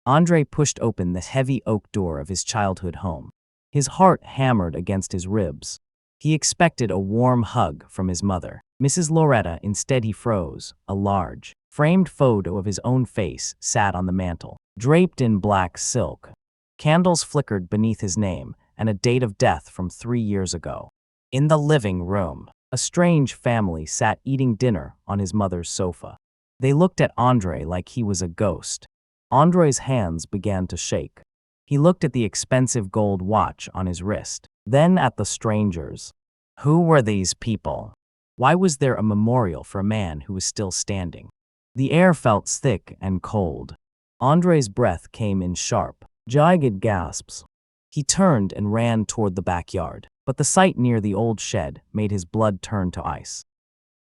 Andre pushed open the heavy oak door of his childhood home. His heart hammered against his ribs. He expected a warm hug from his mother, Mrs. Loretta. Instead he froze. A large, framed photo of his own face sat on the mantel, draped in black silk. Candles flickered beneath his name, and a date of death from 3 years ago. In the living room, a strange family sat eating dinner on his mother's sofa. They looked at Andre like he was a ghost. Andre's hands began to shake. He looked at the expensive gold watch on his wrist, then at the strangers. Who were these people? Why was there a memorial for a man who was still standing? The air felt thick and cold. Andre's breath came in sharp, jagged gasps. He turned and ran toward the backyard, but the sight near the old shed made his blood turn to ice.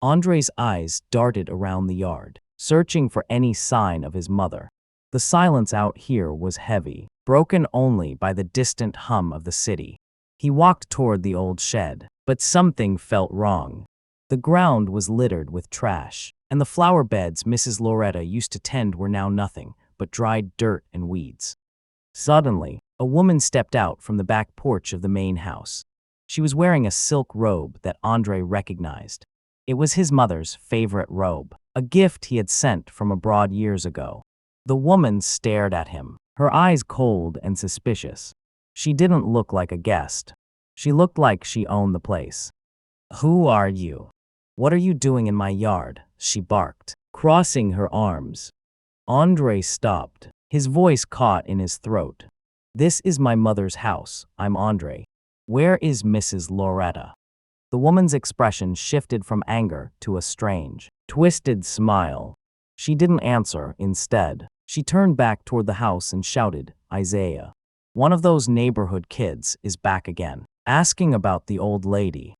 Andre's eyes darted around the yard, searching for any sign of his mother. The silence out here was heavy, broken only by the distant hum of the city. He walked toward the old shed, but something felt wrong. The ground was littered with trash, and the flower beds Mrs. Loretta used to tend were now nothing but dried dirt and weeds. Suddenly, a woman stepped out from the back porch of the main house. She was wearing a silk robe that Andre recognized. It was his mother's favorite robe, a gift he had sent from abroad years ago. The woman stared at him, her eyes cold and suspicious. She didn't look like a guest. She looked like she owned the place. "Who are you? What are you doing in my yard?" she barked, crossing her arms. Andre stopped, his voice caught in his throat. "This is my mother's house. I'm Andre. Where is Mrs. Loretta?" The woman's expression shifted from anger to a strange, twisted smile. She didn't answer. Instead, she turned back toward the house and shouted, "Isaiah, one of those neighborhood kids, is back again, asking about the old lady."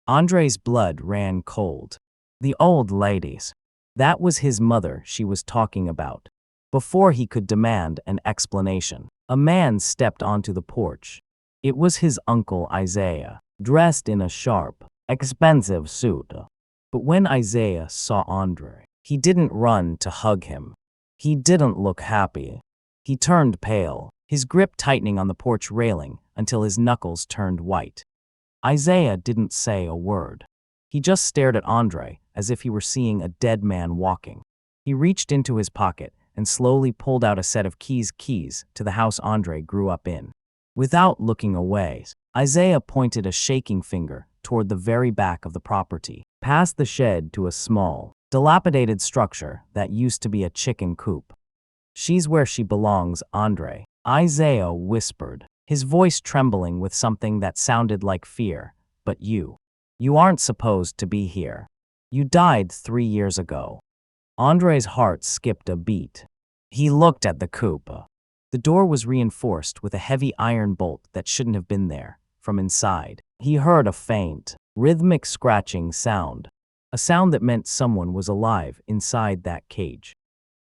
Andre's blood ran cold. The old ladies. That was his mother she was talking about. Before he could demand an explanation, a man stepped onto the porch. It was his uncle Isaiah, dressed in a sharp, expensive suit. But when Isaiah saw Andre, he didn't run to hug him. He didn't look happy. He turned pale, his grip tightening on the porch railing until his knuckles turned white. Isaiah didn't say a word. He just stared at Andre as if he were seeing a dead man walking. He reached into his pocket and slowly pulled out a set of keys to the house Andre grew up in. Without looking away, Isaiah pointed a shaking finger toward the very back of the property, past the shed to a small, dilapidated structure that used to be a chicken coop. "She's where she belongs, Andre," Isaiah whispered, his voice trembling with something that sounded like fear. "But you aren't supposed to be here. You died 3 years ago." Andre's heart skipped a beat. He looked at the coop. The door was reinforced with a heavy iron bolt that shouldn't have been there. From inside, he heard a faint, rhythmic scratching sound, a sound that meant someone was alive inside that cage.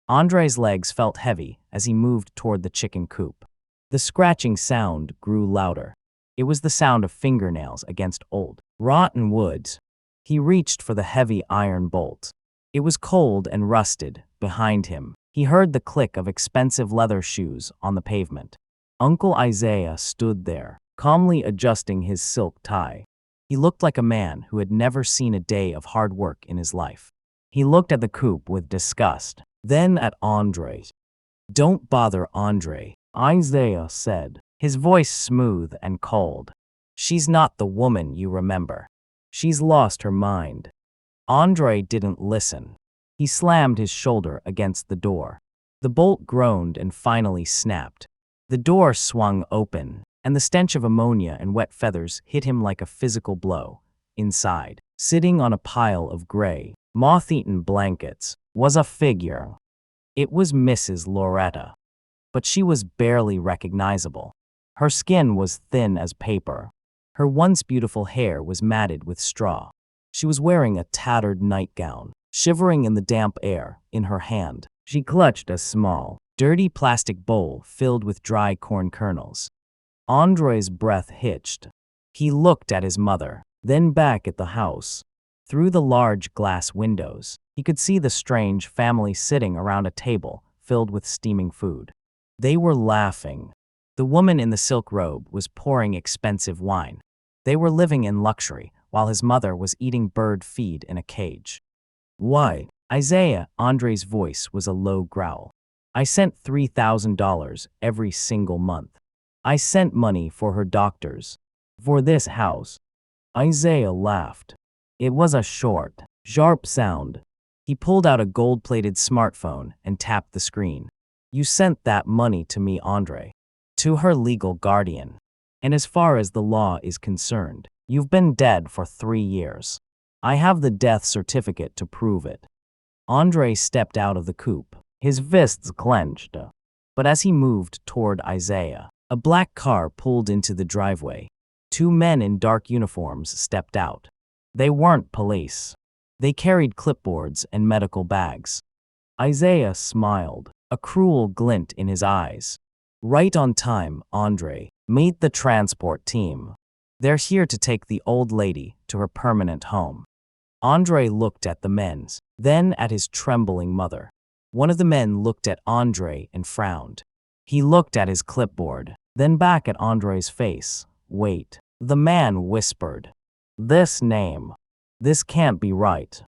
Andre's legs felt heavy as he moved toward the chicken coop. The scratching sound grew louder. It was the sound of fingernails against old, rotten wood. He reached for the heavy iron bolt. It was cold and rusted. Behind him, he heard the click of expensive leather shoes on the pavement. Uncle Isaiah stood there, calmly adjusting his silk tie. He looked like a man who had never seen a day of hard work in his life. He looked at the coop with disgust, then at Andre. "Don't bother Andre," Isaiah said, his voice smooth and cold. "She's not the woman you remember. She's lost her mind." Andre didn't listen. He slammed his shoulder against the door. The bolt groaned and finally snapped. The door swung open, and the stench of ammonia and wet feathers hit him like a physical blow. Inside, sitting on a pile of gray, moth-eaten blankets, was a figure. It was Mrs. Loretta. But she was barely recognizable. Her skin was thin as paper. Her once beautiful hair was matted with straw. She was wearing a tattered nightgown, shivering in the damp air. In her hand, she clutched a small, dirty plastic bowl filled with dry corn kernels. Andre's breath hitched. He looked at his mother, then back at the house. Through the large glass windows, he could see the strange family sitting around a table filled with steaming food. They were laughing. The woman in the silk robe was pouring expensive wine. They were living in luxury, while his mother was eating bird feed in a cage. Why? Isaiah, Andre's voice was a low growl. I sent $3,000 every single month. I sent money for her doctors. For this house. Isaiah laughed. It was a short, sharp sound. He pulled out a gold-plated smartphone and tapped the screen. You sent that money to me, Andre. To her legal guardian. And as far as the law is concerned, you've been dead for 3 years. I have the death certificate to prove it. Andre stepped out of the coupe, his fists clenched. But as he moved toward Isaiah, a black car pulled into the driveway. 2 men in dark uniforms stepped out. They weren't police. They carried clipboards and medical bags. Isaiah smiled, a cruel glint in his eyes. Right on time, Andre. Meet the transport team. They're here to take the old lady to her permanent home. Andre looked at the men, then at his trembling mother. One of the men looked at Andre and frowned. He looked at his clipboard, then back at Andre's face. Wait. The man whispered. This name. This can't be right.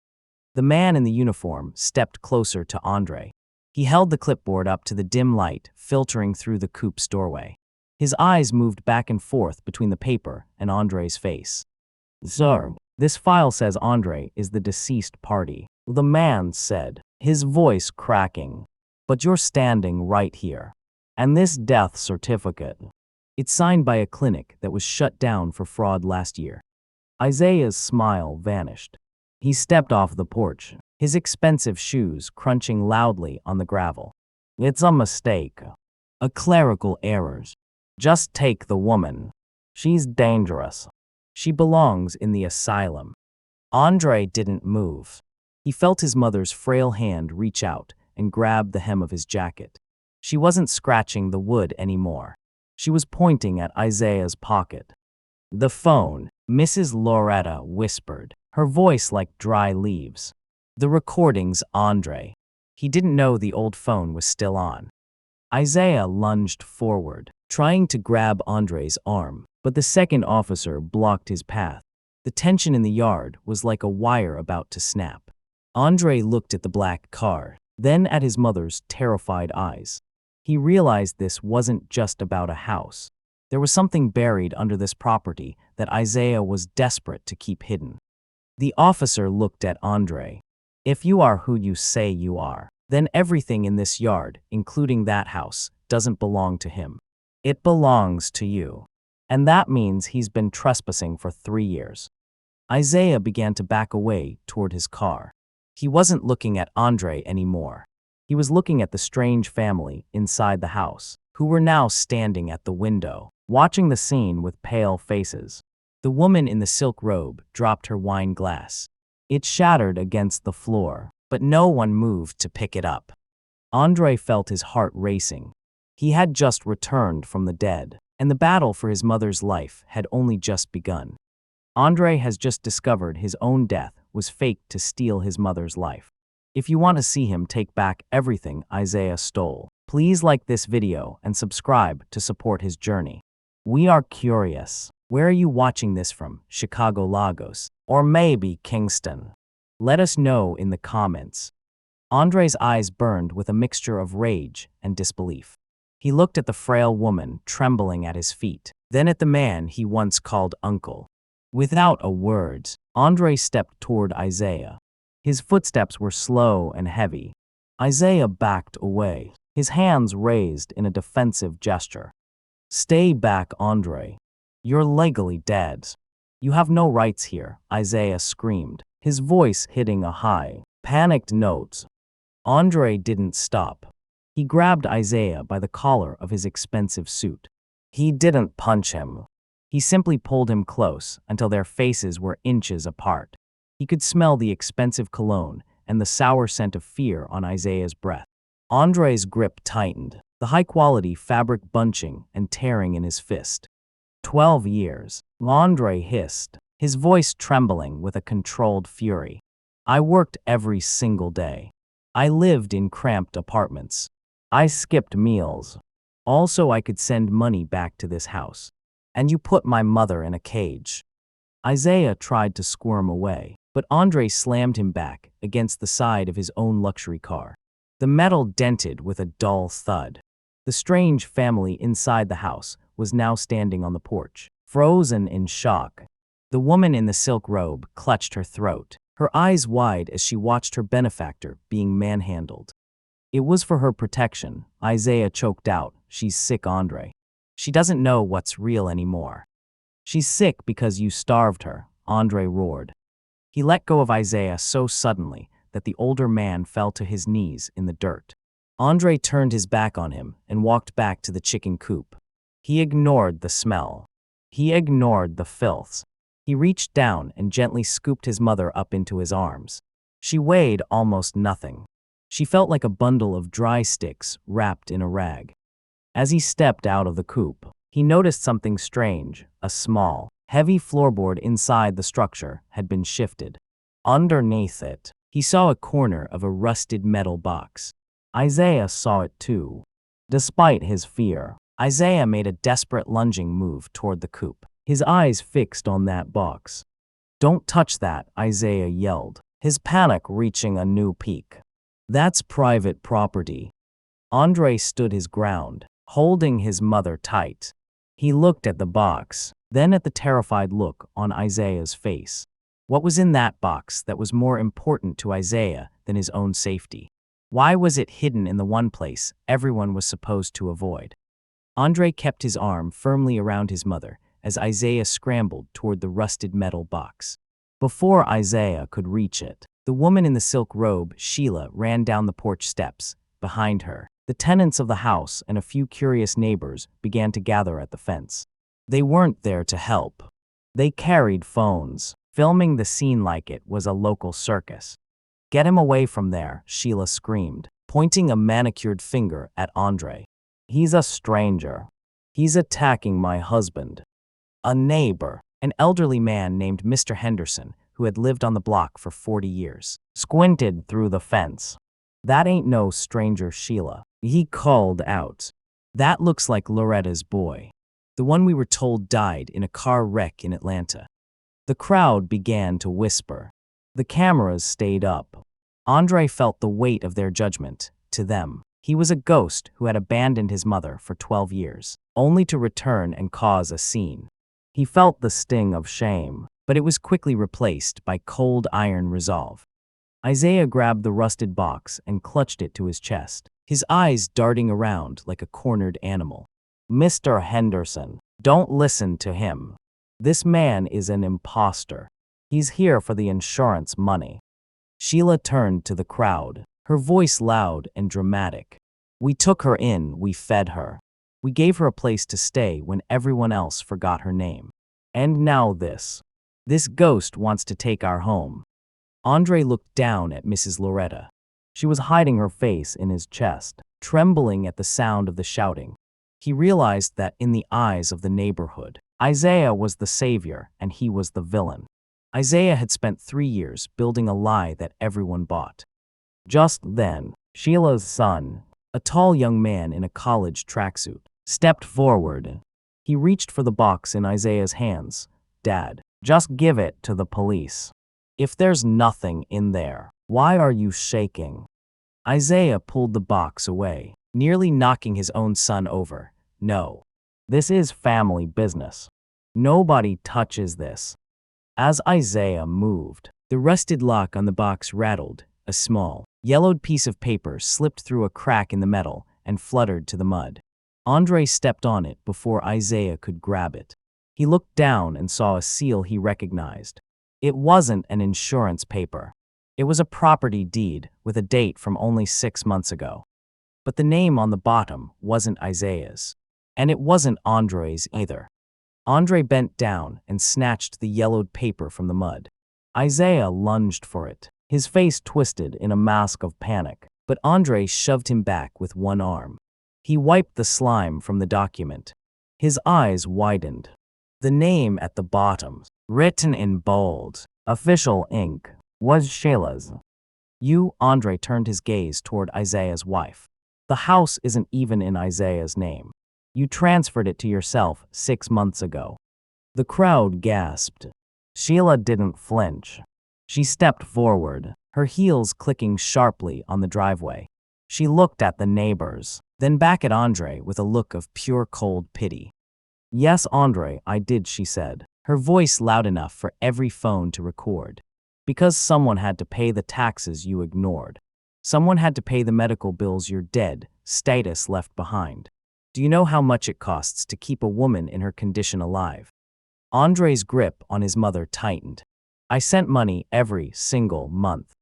The man in the uniform stepped closer to Andre. He held the clipboard up to the dim light filtering through the coupe's doorway. His eyes moved back and forth between the paper and Andre's face. Sir, this file says Andre is the deceased party, the man said, his voice cracking. But you're standing right here. And this death certificate. It's signed by a clinic that was shut down for fraud last year. Isaiah's smile vanished. He stepped off the porch, his expensive shoes crunching loudly on the gravel. It's a mistake. A clerical error. Just take the woman. She's dangerous. She belongs in the asylum. Andre didn't move. He felt his mother's frail hand reach out and grab the hem of his jacket. She wasn't scratching the wood anymore. She was pointing at Isaiah's pocket. The phone, Mrs. Loretta whispered, her voice like dry leaves. The recordings, Andre. He didn't know the old phone was still on. Isaiah lunged forward, trying to grab Andre's arm, but the second officer blocked his path. The tension in the yard was like a wire about to snap. Andre looked at the black car, then at his mother's terrified eyes. He realized this wasn't just about a house. There was something buried under this property that Isaiah was desperate to keep hidden. The officer looked at Andre. If you are who you say you are, then everything in this yard, including that house, doesn't belong to him. It belongs to you. And that means he's been trespassing for 3 years. Isaiah began to back away toward his car. He wasn't looking at Andre anymore. He was looking at the strange family inside the house, who were now standing at the window, watching the scene with pale faces. The woman in the silk robe dropped her wine glass. It shattered against the floor, but no one moved to pick it up. Andre felt his heart racing. He had just returned from the dead, and the battle for his mother's life had only just begun. Andre has just discovered his own death was faked to steal his mother's life. If you want to see him take back everything Isaiah stole, please like this video and subscribe to support his journey. We are curious. Where are you watching this from? Chicago, Lagos, or maybe Kingston? Let us know in the comments. Andre's eyes burned with a mixture of rage and disbelief. He looked at the frail woman trembling at his feet, then at the man he once called uncle. Without a word, Andre stepped toward Isaiah. His footsteps were slow and heavy. Isaiah backed away, his hands raised in a defensive gesture. Stay back, Andre. You're legally dead. You have no rights here, Isaiah screamed, his voice hitting a high, panicked note. Andre didn't stop. He grabbed Isaiah by the collar of his expensive suit. He didn't punch him. He simply pulled him close until their faces were inches apart. He could smell the expensive cologne and the sour scent of fear on Isaiah's breath. Andre's grip tightened, the high-quality fabric bunching and tearing in his fist. 12 years, Andre hissed, his voice trembling with a controlled fury. I worked every single day. I lived in cramped apartments. I skipped meals. Also, I could send money back to this house. And you put my mother in a cage." Isaiah tried to squirm away, but Andre slammed him back against the side of his own luxury car. The metal dented with a dull thud. The strange family inside the house was now standing on the porch, frozen in shock. The woman in the silk robe clutched her throat, her eyes wide as she watched her benefactor being manhandled. "It was for her protection," Isaiah choked out. "She's sick, Andre. She doesn't know what's real anymore." "She's sick because you starved her," Andre roared. He let go of Isaiah so suddenly that the older man fell to his knees in the dirt. Andre turned his back on him and walked back to the chicken coop. He ignored the smell. He ignored the filth. He reached down and gently scooped his mother up into his arms. She weighed almost nothing. She felt like a bundle of dry sticks wrapped in a rag. As he stepped out of the coop, he noticed something strange. A small, heavy floorboard inside the structure had been shifted. Underneath it, he saw a corner of a rusted metal box. Isaiah saw it too. Despite his fear, Isaiah made a desperate lunging move toward the coop, his eyes fixed on that box. "Don't touch that," Isaiah yelled, his panic reaching a new peak. "That's private property." Andre stood his ground, holding his mother tight. He looked at the box, then at the terrified look on Isaiah's face. What was in that box that was more important to Isaiah than his own safety? Why was it hidden in the one place everyone was supposed to avoid? Andre kept his arm firmly around his mother as Isaiah scrambled toward the rusted metal box. Before Isaiah could reach it, the woman in the silk robe, Sheila, ran down the porch steps. Behind her, the tenants of the house and a few curious neighbors began to gather at the fence. They weren't there to help. They carried phones, filming the scene like it was a local circus. "Get him away from there," Sheila screamed, pointing a manicured finger at Andre. "He's a stranger. He's attacking my husband." A neighbor, an elderly man named Mr. Henderson, who had lived on the block for 40 years, squinted through the fence. "That ain't no stranger, Sheila," he called out. "That looks like Loretta's boy. The one we were told died in a car wreck in Atlanta." The crowd began to whisper. The cameras stayed up. Andre felt the weight of their judgment. To them, he was a ghost who had abandoned his mother for 12 years, only to return and cause a scene. He felt the sting of shame, but it was quickly replaced by cold iron resolve. Isaiah grabbed the rusted box and clutched it to his chest, his eyes darting around like a cornered animal. "Mr. Henderson, don't listen to him. This man is an imposter. He's here for the insurance money." Sheila turned to the crowd, her voice loud and dramatic. "We took her in, we fed her. We gave her a place to stay when everyone else forgot her name. And now this. This ghost wants to take our home." Andre looked down at Mrs. Loretta. She was hiding her face in his chest, trembling at the sound of the shouting. He realized that in the eyes of the neighborhood, Isaiah was the savior and he was the villain. Isaiah had spent 3 years building a lie that everyone bought. Just then, Sheila's son, a tall young man in a college tracksuit, stepped forward. He reached for the box in Isaiah's hands. "Dad, just give it to the police. If there's nothing in there, why are you shaking?" Isaiah pulled the box away, nearly knocking his own son over. "No. This is family business. Nobody touches this." As Isaiah moved, the rusted lock on the box rattled. A small, yellowed piece of paper slipped through a crack in the metal and fluttered to the mud. Andre stepped on it before Isaiah could grab it. He looked down and saw a seal he recognized. It wasn't an insurance paper. It was a property deed with a date from only 6 months ago. But the name on the bottom wasn't Isaiah's. And it wasn't Andre's either. Andre bent down and snatched the yellowed paper from the mud. Isaiah lunged for it, his face twisted in a mask of panic, but Andre shoved him back with one arm. He wiped the slime from the document. His eyes widened. The name at the bottom, written in bold, official ink, was Sheila's. Andre turned his gaze toward Isaiah's wife. The house isn't even in Isaiah's name. You transferred it to yourself 6 months ago." The crowd gasped. Sheila didn't flinch. She stepped forward, her heels clicking sharply on the driveway. She looked at the neighbors, then back at Andre with a look of pure cold pity. "Yes, Andre, I did," she said, her voice loud enough for every phone to record. "Because someone had to pay the taxes you ignored. Someone had to pay the medical bills your dead status left behind. Do you know how much it costs to keep a woman in her condition alive?" Andre's grip on his mother tightened. "I sent money every single month."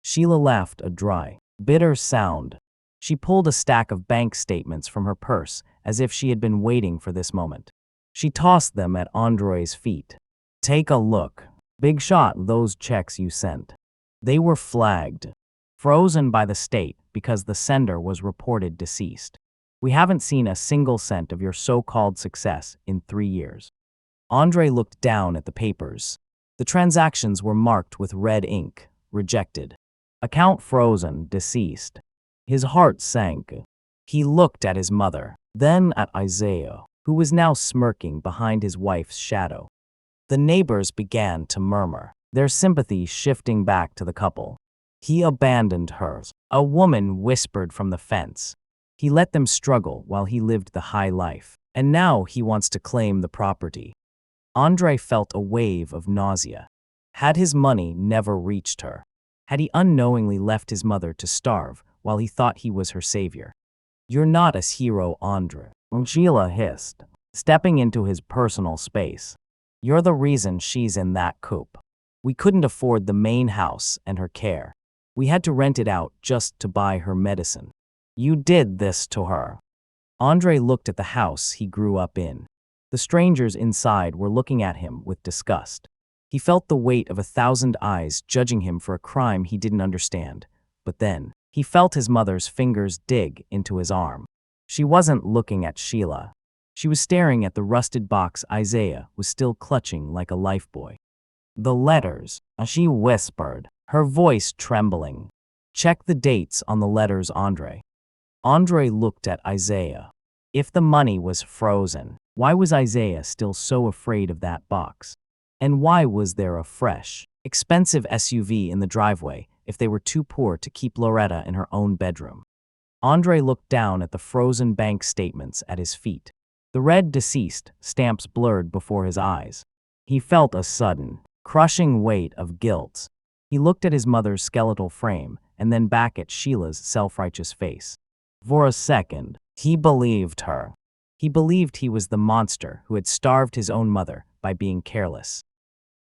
Sheila laughed a dry, bitter sound. She pulled a stack of bank statements from her purse as if she had been waiting for this moment. She tossed them at Andre's feet. "Take a look. Big shot, those checks you sent. They were flagged, frozen by the state because the sender was reported deceased. We haven't seen a single cent of your so-called success in 3 years." Andre looked down at the papers. The transactions were marked with red ink, rejected. Account frozen, deceased. His heart sank. He looked at his mother, then at Isaiah, who was now smirking behind his wife's shadow. The neighbors began to murmur, their sympathy shifting back to the couple. "He abandoned her," a woman whispered from the fence. "He let them struggle while he lived the high life, and now he wants to claim the property." Andre felt a wave of nausea. Had his money never reached her? Had he unknowingly left his mother to starve while he thought he was her savior? "You're not a hero, Andre," Sheila hissed, stepping into his personal space. "You're the reason she's in that coop. We couldn't afford the main house and her care. We had to rent it out just to buy her medicine. You did this to her." Andre looked at the house he grew up in. The strangers inside were looking at him with disgust. He felt the weight of 1,000 eyes judging him for a crime he didn't understand. But then, he felt his mother's fingers dig into his arm. She wasn't looking at Sheila. She was staring at the rusted box Isaiah was still clutching like a lifebuoy. "The letters," she whispered, her voice trembling. "Check the dates on the letters, Andre." Andre looked at Isaiah. If the money was frozen, why was Isaiah still so afraid of that box? And why was there a fresh, expensive SUV in the driveway if they were too poor to keep Loretta in her own bedroom? Andre looked down at the frozen bank statements at his feet. The red deceased stamps blurred before his eyes. He felt a sudden, crushing weight of guilt. He looked at his mother's skeletal frame and then back at Sheila's self-righteous face. For a second, he believed her. He believed he was the monster who had starved his own mother by being careless.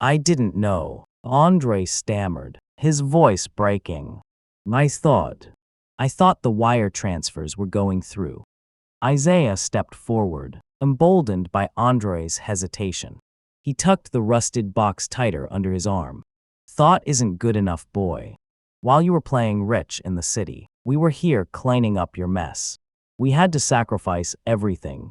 "I didn't know," Andre stammered, his voice breaking. I thought the wire transfers were going through." Isaiah stepped forward, emboldened by Andre's hesitation. He tucked the rusted box tighter under his arm. "Thought isn't good enough, boy. While you were playing rich in the city, we were here cleaning up your mess. We had to sacrifice everything."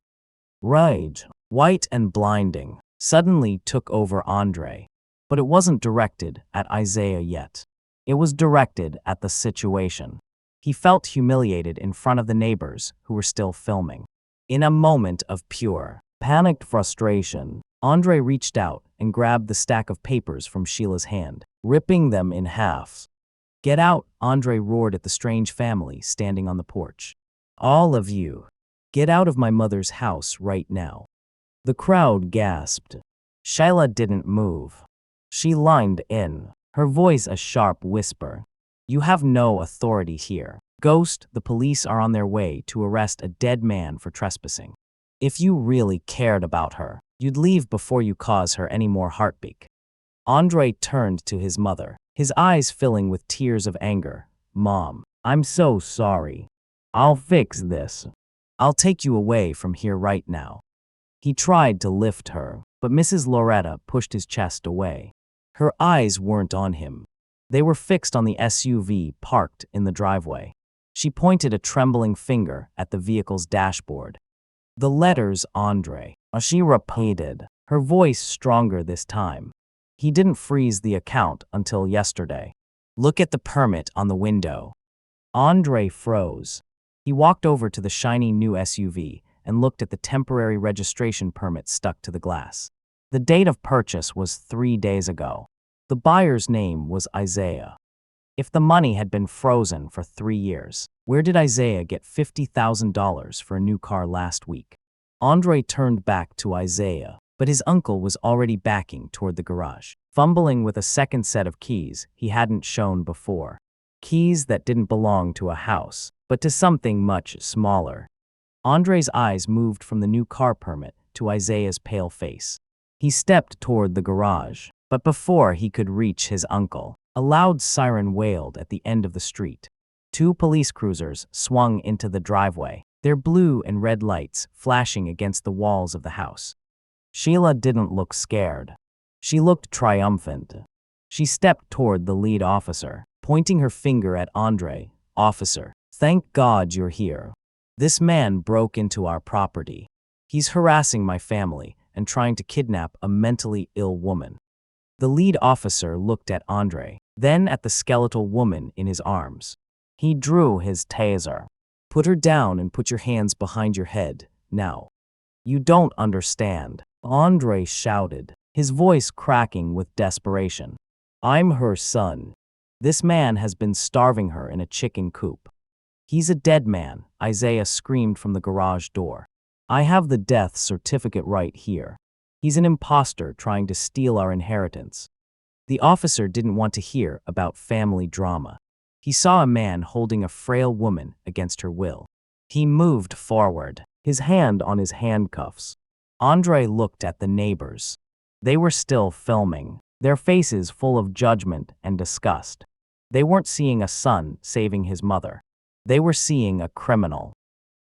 Rage, white and blinding, suddenly took over Andre. But it wasn't directed at Isaiah yet. It was directed at the situation. He felt humiliated in front of the neighbors who were still filming. In a moment of pure, panicked frustration, Andre reached out and grabbed the stack of papers from Sheila's hand, ripping them in half. "Get out," Andre roared at the strange family standing on the porch. "All of you, get out of my mother's house right now." The crowd gasped. Sheila didn't move. She leaned in, her voice a sharp whisper. "You have no authority here. Ghost, the police are on their way to arrest a dead man for trespassing. If you really cared about her, you'd leave before you cause her any more heartbeat." Andre turned to his mother, his eyes filling with tears of anger. "Mom, I'm so sorry. I'll fix this. I'll take you away from here right now." He tried to lift her, but Mrs. Loretta pushed his chest away. Her eyes weren't on him. They were fixed on the SUV parked in the driveway. She pointed a trembling finger at the vehicle's dashboard. "The letters, Andre," she repeated, her voice stronger this time. "He didn't freeze the account until yesterday. Look at the permit on the window." Andre froze. He walked over to the shiny new SUV and looked at the temporary registration permit stuck to the glass. The date of purchase was 3 days ago. The buyer's name was Isaiah. If the money had been frozen for 3 years, where did Isaiah get $50,000 for a new car last week? Andre turned back to Isaiah, but his uncle was already backing toward the garage, fumbling with a second set of keys he hadn't shown before. Keys that didn't belong to a house, but to something much smaller. Andre's eyes moved from the new car permit to Isaiah's pale face. He stepped toward the garage, but before he could reach his uncle, a loud siren wailed at the end of the street. 2 police cruisers swung into the driveway, their blue and red lights flashing against the walls of the house. Sheila didn't look scared. She looked triumphant. She stepped toward the lead officer, pointing her finger at Andre. "Officer, thank God you're here. This man broke into our property. He's harassing my family and trying to kidnap a mentally ill woman." The lead officer looked at Andre, then at the skeletal woman in his arms. He drew his taser. "Put her down and put your hands behind your head, now." "You don't understand," Andre shouted, his voice cracking with desperation. "I'm her son. This man has been starving her in a chicken coop." "He's a dead man," Isaiah screamed from the garage door. "I have the death certificate right here. He's an imposter trying to steal our inheritance." The officer didn't want to hear about family drama. He saw a man holding a frail woman against her will. He moved forward, his hand on his handcuffs. Andre looked at the neighbors. They were still filming, their faces full of judgment and disgust. They weren't seeing a son saving his mother. They were seeing a criminal.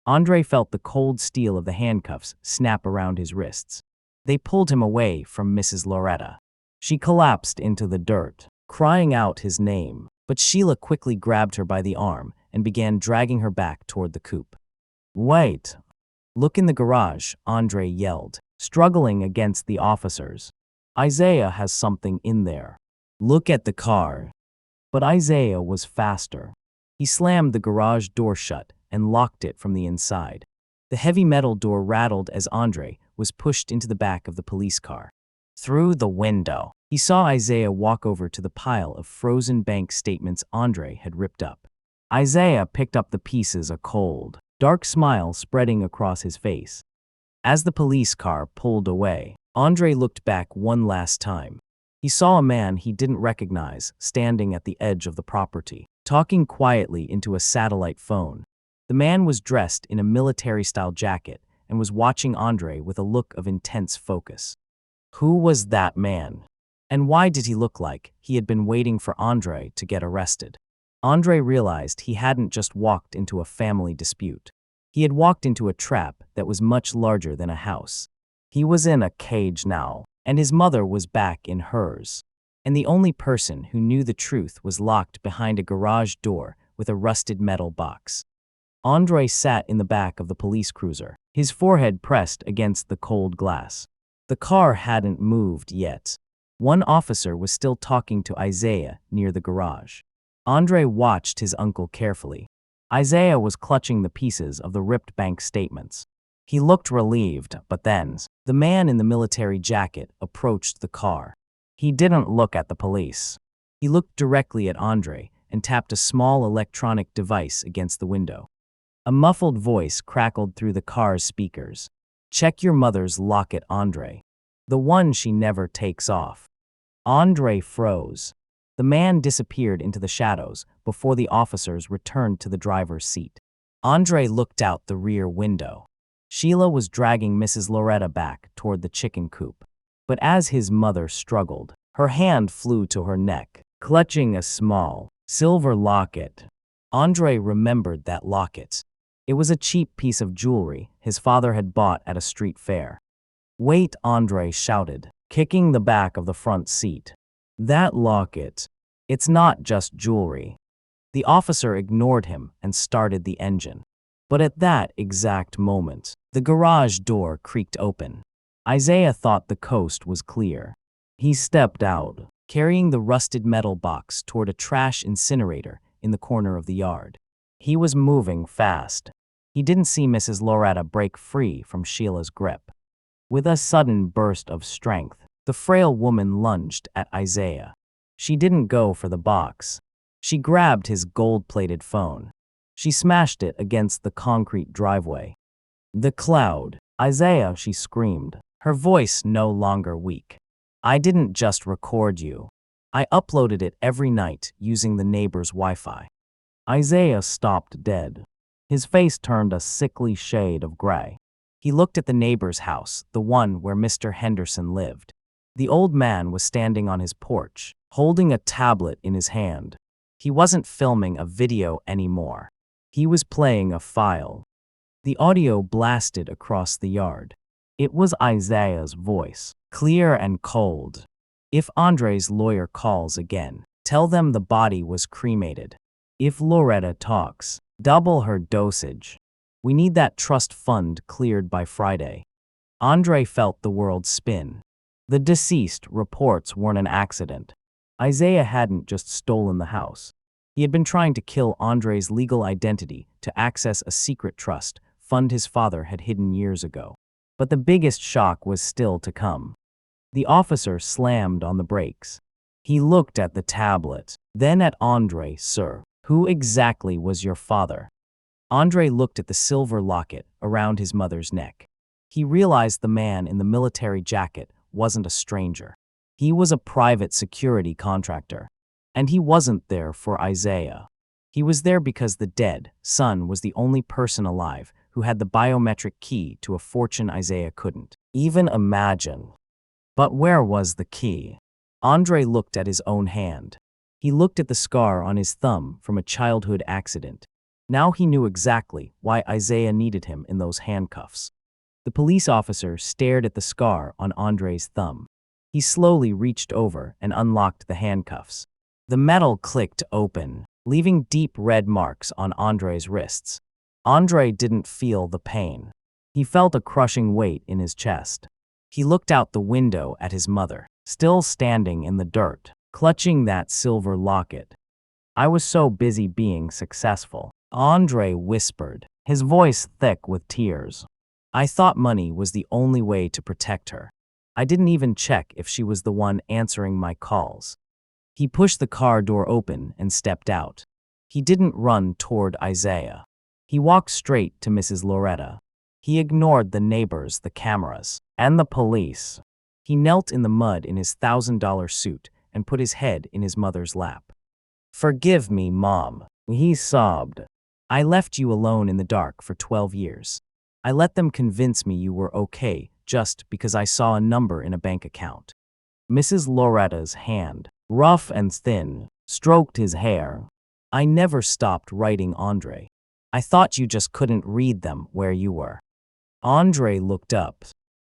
Andre felt the cold steel of the handcuffs snap around his wrists. They pulled him away from Mrs. Loretta. She collapsed into the dirt, crying out his name, but Sheila quickly grabbed her by the arm and began dragging her back toward the coop. "Wait! Look in the garage," Andre yelled, struggling against the officers. "Isaiah has something in there. Look at the car." But Isaiah was faster. He slammed the garage door shut and locked it from the inside. The heavy metal door rattled as Andre was pushed into the back of the police car. Through the window, he saw Isaiah walk over to the pile of frozen bank statements Andre had ripped up. Isaiah picked up the pieces, a cold, dark smile spreading across his face. As the police car pulled away, Andre looked back one last time. He saw a man he didn't recognize standing at the edge of the property, talking quietly into a satellite phone. The man was dressed in a military-style jacket and was watching Andre with a look of intense focus. Who was that man? And why did he look like he had been waiting for Andre to get arrested? Andre realized he hadn't just walked into a family dispute. He had walked into a trap that was much larger than a house. He was in a cage now, and his mother was back in hers. And the only person who knew the truth was locked behind a garage door with a rusted metal box. Andre sat in the back of the police cruiser, his forehead pressed against the cold glass. The car hadn't moved yet. One officer was still talking to Isaiah near the garage. Andre watched his uncle carefully. Isaiah was clutching the pieces of the ripped bank statements. He looked relieved, but then, the man in the military jacket approached the car. He didn't look at the police. He looked directly at Andre and tapped a small electronic device against the window. A muffled voice crackled through the car's speakers. "Check your mother's locket, Andre. The one she never takes off." Andre froze. The man disappeared into the shadows before the officers returned to the driver's seat. Andre looked out the rear window. Sheila was dragging Mrs. Loretta back toward the chicken coop. But as his mother struggled, her hand flew to her neck, clutching a small, silver locket. Andre remembered that locket. It was a cheap piece of jewelry his father had bought at a street fair. "Wait," Andre shouted, kicking the back of the front seat. "That locket, it's not just jewelry." The officer ignored him and started the engine. But at that exact moment, the garage door creaked open. Isaiah thought the coast was clear. He stepped out, carrying the rusted metal box toward a trash incinerator in the corner of the yard. He was moving fast. He didn't see Mrs. Loretta break free from Sheila's grip. With a sudden burst of strength, the frail woman lunged at Isaiah. She didn't go for the box. She grabbed his gold-plated phone. She smashed it against the concrete driveway. "The cloud, Isaiah," she screamed, her voice no longer weak. "I didn't just record you. I uploaded it every night using the neighbor's Wi-Fi." Isaiah stopped dead. His face turned a sickly shade of gray. He looked at the neighbor's house, the one where Mr. Henderson lived. The old man was standing on his porch, holding a tablet in his hand. He wasn't filming a video anymore. He was playing a file. The audio blasted across the yard. It was Isaiah's voice, clear and cold. "If Andre's lawyer calls again, tell them the body was cremated. If Loretta talks, double her dosage. We need that trust fund cleared by Friday." Andre felt the world spin. The deceased reports weren't an accident. Isaiah hadn't just stolen the house. He had been trying to kill Andre's legal identity to access a secret trust fund his father had hidden years ago. But the biggest shock was still to come. The officer slammed on the brakes. He looked at the tablet, then at Andre. "Sir, who exactly was your father?" Andre looked at the silver locket around his mother's neck. He realized the man in the military jacket wasn't a stranger. He was a private security contractor. And he wasn't there for Isaiah. He was there because the dead son was the only person alive who had the biometric key to a fortune Isaiah couldn't even imagine. But where was the key? Andre looked at his own hand. He looked at the scar on his thumb from a childhood accident. Now he knew exactly why Isaiah needed him in those handcuffs. The police officer stared at the scar on Andre's thumb. He slowly reached over and unlocked the handcuffs. The metal clicked open, leaving deep red marks on Andre's wrists. Andre didn't feel the pain. He felt a crushing weight in his chest. He looked out the window at his mother, still standing in the dirt, clutching that silver locket. "I was so busy being successful," Andre whispered, his voice thick with tears. "I thought money was the only way to protect her. I didn't even check if she was the one answering my calls." He pushed the car door open and stepped out. He didn't run toward Isaiah. He walked straight to Mrs. Loretta. He ignored the neighbors, the cameras, and the police. He knelt in the mud in his $1,000 suit and put his head in his mother's lap. "Forgive me, Mom," he sobbed. "I left you alone in the dark for 12 years. I let them convince me you were okay just because I saw a number in a bank account." Mrs. Loretta's hand, rough and thin, stroked his hair. "I never stopped writing, Andre. I thought you just couldn't read them where you were." Andre looked up.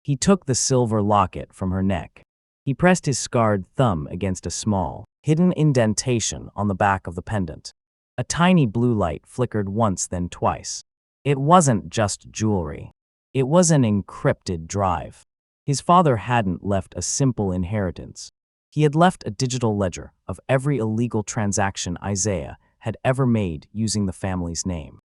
He took the silver locket from her neck. He pressed his scarred thumb against a small, hidden indentation on the back of the pendant. A tiny blue light flickered once, then twice. It wasn't just jewelry. It was an encrypted drive. His father hadn't left a simple inheritance. He had left a digital ledger of every illegal transaction Isaiah had ever made using the family's name.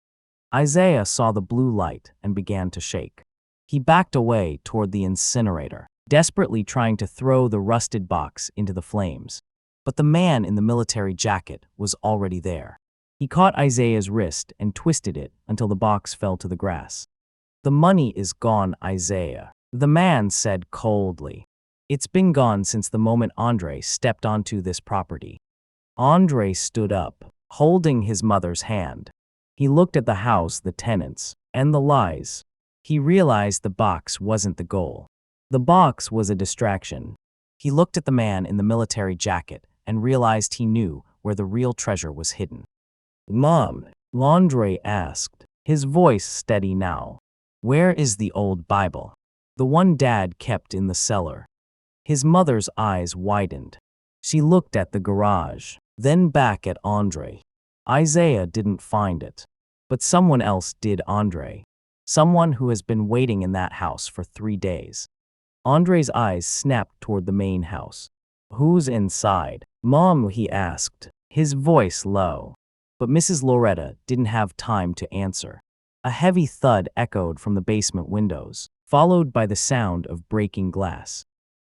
Isaiah saw the blue light and began to shake. He backed away toward the incinerator, desperately trying to throw the rusted box into the flames. But the man in the military jacket was already there. He caught Isaiah's wrist and twisted it until the box fell to the grass. "The money is gone, Isaiah," the man said coldly. "It's been gone since the moment Andre stepped onto this property." Andre stood up, holding his mother's hand. He looked at the house, the tenants, and the lies. He realized the box wasn't the goal. The box was a distraction. He looked at the man in the military jacket and realized he knew where the real treasure was hidden. "Mom," Andre asked, his voice steady now, "where is the old Bible? The one Dad kept in the cellar?" His mother's eyes widened. She looked at the garage, then back at Andre. Isaiah didn't find it. But someone else did, Andre. Someone who has been waiting in that house for 3 days. Andre's eyes snapped toward the main house. "Who's inside?" "Mom," he asked, his voice low. but Mrs. Loretta didn't have time to answer. A heavy thud echoed from the basement windows, followed by the sound of breaking glass.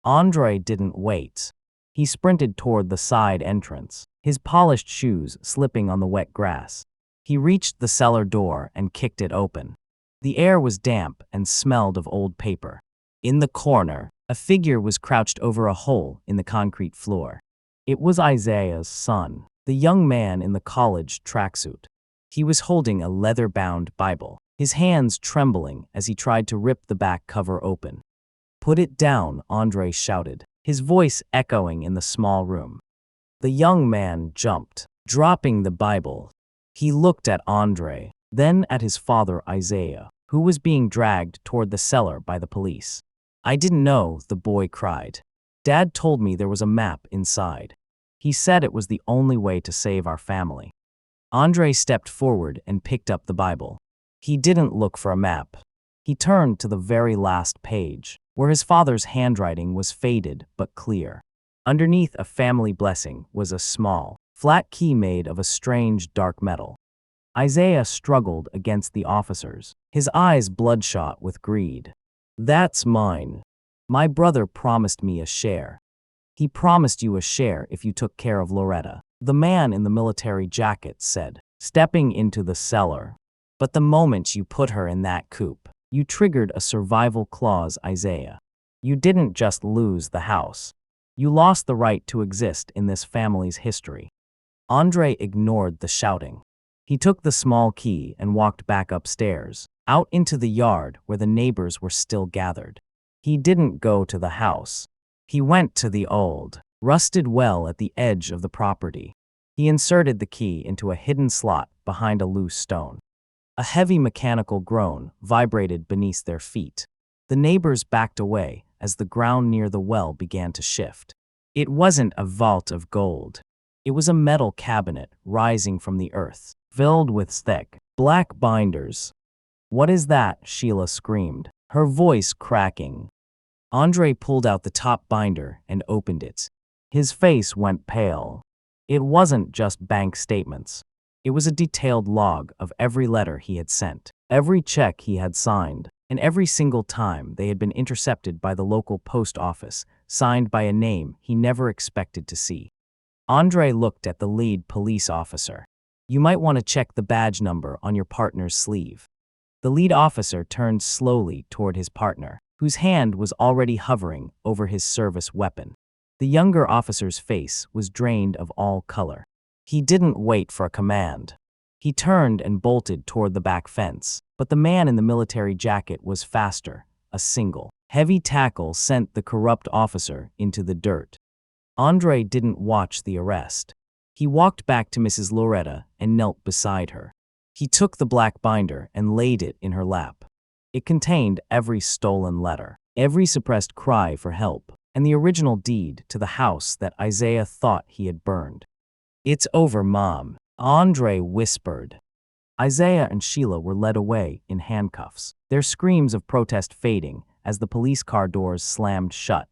Andre didn't wait. He sprinted toward the side entrance, his polished shoes slipping on the wet grass. He reached the cellar door and kicked it open. The air was damp and smelled of old paper. In the corner, a figure was crouched over a hole in the concrete floor. It was Isaiah's son, the young man in the college tracksuit. He was holding a leather-bound Bible, his hands trembling as he tried to rip the back cover open. "Put it down," Andre shouted, his voice echoing in the small room. The young man jumped, dropping the Bible. He looked at Andre, then at his father Isaiah, who was being dragged toward the cellar by the police. "I didn't know," the boy cried. "Dad told me there was a map inside. He said it was the only way to save our family." Andre stepped forward and picked up the Bible. He didn't look for a map. He turned to the very last page, where his father's handwriting was faded but clear. Underneath a family blessing was a small, flat key made of a strange dark metal. Isaiah struggled against the officers, his eyes bloodshot with greed. "That's mine. My brother promised me a share. He promised you a share if you took care of Loretta," the man in the military jacket said, stepping into the cellar. "But the moment you put her in that coop, you triggered a survival clause, Isaiah. You didn't just lose the house. You lost the right to exist in this family's history." Andre ignored the shouting. He took the small key and walked back upstairs, out into the yard where the neighbors were still gathered. He didn't go to the house. He went to the old, rusted well at the edge of the property. He inserted the key into a hidden slot behind a loose stone. A heavy mechanical groan vibrated beneath their feet. The neighbors backed away as the ground near the well began to shift. It wasn't a vault of gold. It was a metal cabinet rising from the earth, filled with thick, black binders. "What is that?" Sheila screamed, her voice cracking. Andre pulled out the top binder and opened it. His face went pale. It wasn't just bank statements. It was a detailed log of every letter he had sent, every check he had signed, and every single time they had been intercepted by the local post office, signed by a name he never expected to see. Andre looked at the lead police officer. "You might want to check the badge number on your partner's sleeve." The lead officer turned slowly toward his partner, whose hand was already hovering over his service weapon. The younger officer's face was drained of all color. He didn't wait for a command. He turned and bolted toward the back fence, but the man in the military jacket was faster. A single, heavy tackle sent the corrupt officer into the dirt. Andre didn't watch the arrest. He walked back to Mrs. Loretta and knelt beside her. He took the black binder and laid it in her lap. It contained every stolen letter, every suppressed cry for help, and the original deed to the house that Isaiah thought he had burned. "It's over, Mom," Andre whispered. Isaiah and Sheila were led away in handcuffs, their screams of protest fading as the police car doors slammed shut.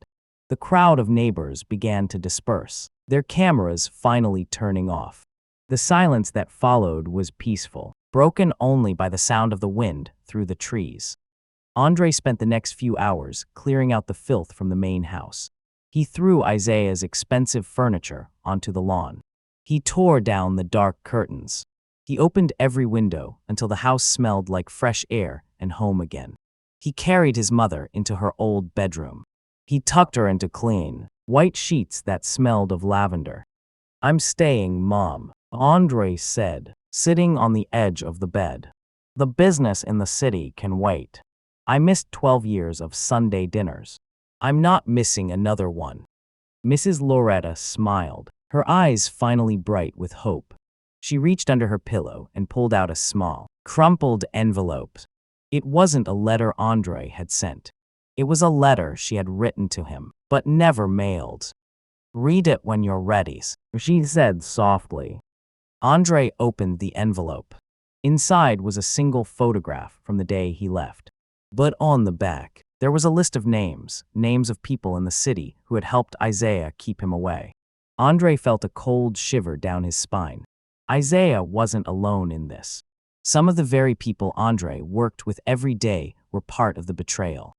The crowd of neighbors began to disperse, their cameras finally turning off. The silence that followed was peaceful, broken only by the sound of the wind through the trees. Andre spent the next few hours clearing out the filth from the main house. He threw Isaiah's expensive furniture onto the lawn. He tore down the dark curtains. He opened every window until the house smelled like fresh air and home again. He carried his mother into her old bedroom. He tucked her into clean, white sheets that smelled of lavender. "I'm staying, Mom," Andre said, sitting on the edge of the bed. "The business in the city can wait. I missed 12 years of Sunday dinners. I'm not missing another one." Mrs. Loretta smiled, her eyes finally bright with hope. She reached under her pillow and pulled out a small, crumpled envelope. It wasn't a letter Andre had sent. It was a letter she had written to him, but never mailed. "Read it when you're ready," she said softly. Andre opened the envelope. Inside was a single photograph from the day he left. But on the back, there was a list of names of people in the city who had helped Isaiah keep him away. Andre felt a cold shiver down his spine. Isaiah wasn't alone in this. Some of the very people Andre worked with every day were part of the betrayal.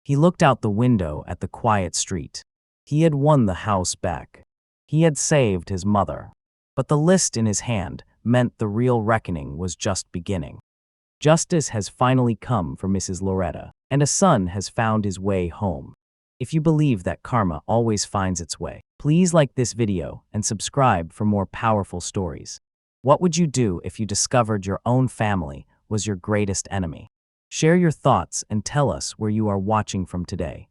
He looked out the window at the quiet street. He had won the house back. He had saved his mother. But the list in his hand meant the real reckoning was just beginning. Justice has finally come for Mrs. Loretta, and a son has found his way home. If you believe that karma always finds its way, please like this video and subscribe for more powerful stories. What would you do if you discovered your own family was your greatest enemy? Share your thoughts and tell us where you are watching from today.